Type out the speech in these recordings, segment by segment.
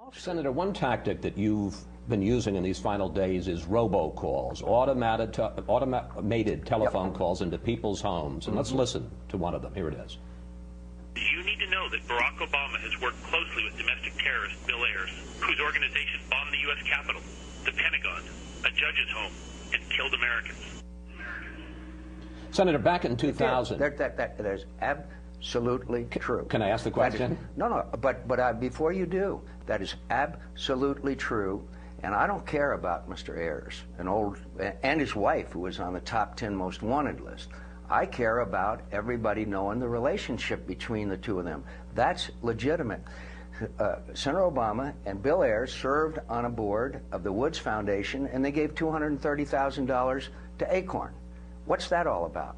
Senator, one tactic that you've been using in these final days is robocalls, automated telephone calls into people's homes. And let's listen to one of them. Here it is. You need to know that Barack Obama has worked closely with domestic terrorist Bill Ayers, whose organization bombed the U.S. Capitol, the Pentagon, a judge's home, and killed Americans. Senator, back in 2000... That is absolutely true. Can I ask the question? No, but before you do, that is absolutely true. And I don't care about Mr. Ayers, and his wife, who was on the top 10 most wanted list. I care about everybody knowing the relationship between the two of them. That's legitimate. Senator Obama and Bill Ayers served on a board of the Woods Foundation, and they gave $230,000 to Acorn. What's that all about?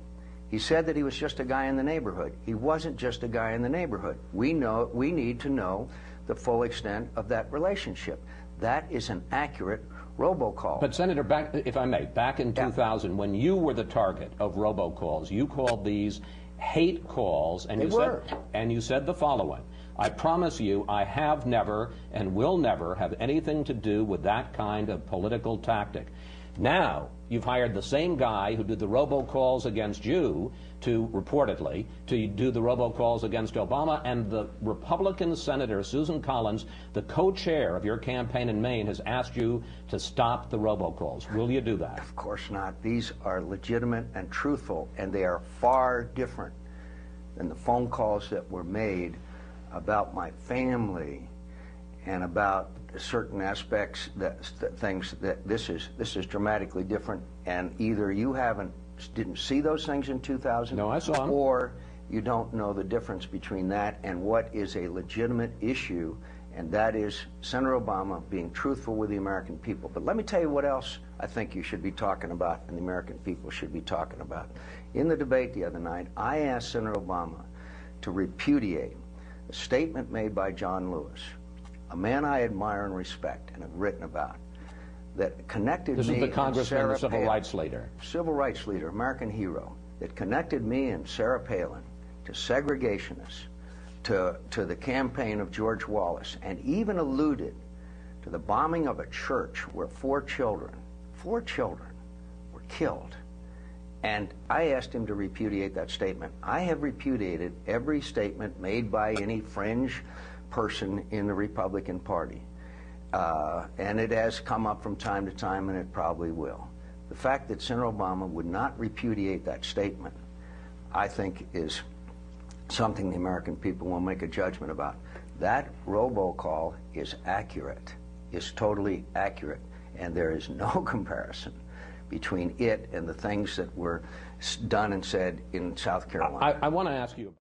He said that he was just a guy in the neighborhood. He wasn't just a guy in the neighborhood. We need to know the full extent of that relationship. That is an accurate robocall. But Senator, if I may, back in 2000, when you were the target of robocalls, you called these hate calls, and you said the following: I promise you, I have never and will never have anything to do with that kind of political tactic. Now, you've hired the same guy who did the robocalls against you reportedly to do the robocalls against Obama, and the Republican Senator Susan Collins, the co-chair of your campaign in Maine, has asked you to stop the robocalls. Will you do that? Of course not. These are legitimate and truthful, and they are far different than the phone calls that were made about my family and about certain aspects, things that this is dramatically different. And either you didn't see those things in 2000, no, I saw them, or you don't know the difference between that and what is a legitimate issue, and that is Senator Obama being truthful with the American people. But let me tell you what else I think you should be talking about and the American people should be talking about. In the debate the other night, I asked Senator Obama to repudiate a statement made by John Lewis, a man I admire and respect and have written about, that connected me. This is the congressman, the civil rights leader. Civil rights leader, American hero, that connected me and Sarah Palin to segregationists, to the campaign of George Wallace, and even alluded to the bombing of a church where four children were killed. And I asked him to repudiate that statement. I have repudiated every statement made by any fringe person in the Republican Party. And it has come up from time to time, and it probably will. The fact that Senator Obama would not repudiate that statement, I think, is something the American people will make a judgment about. That robocall is accurate, is totally accurate, and there is no comparison between it and the things that were done and said in South Carolina. I want to ask you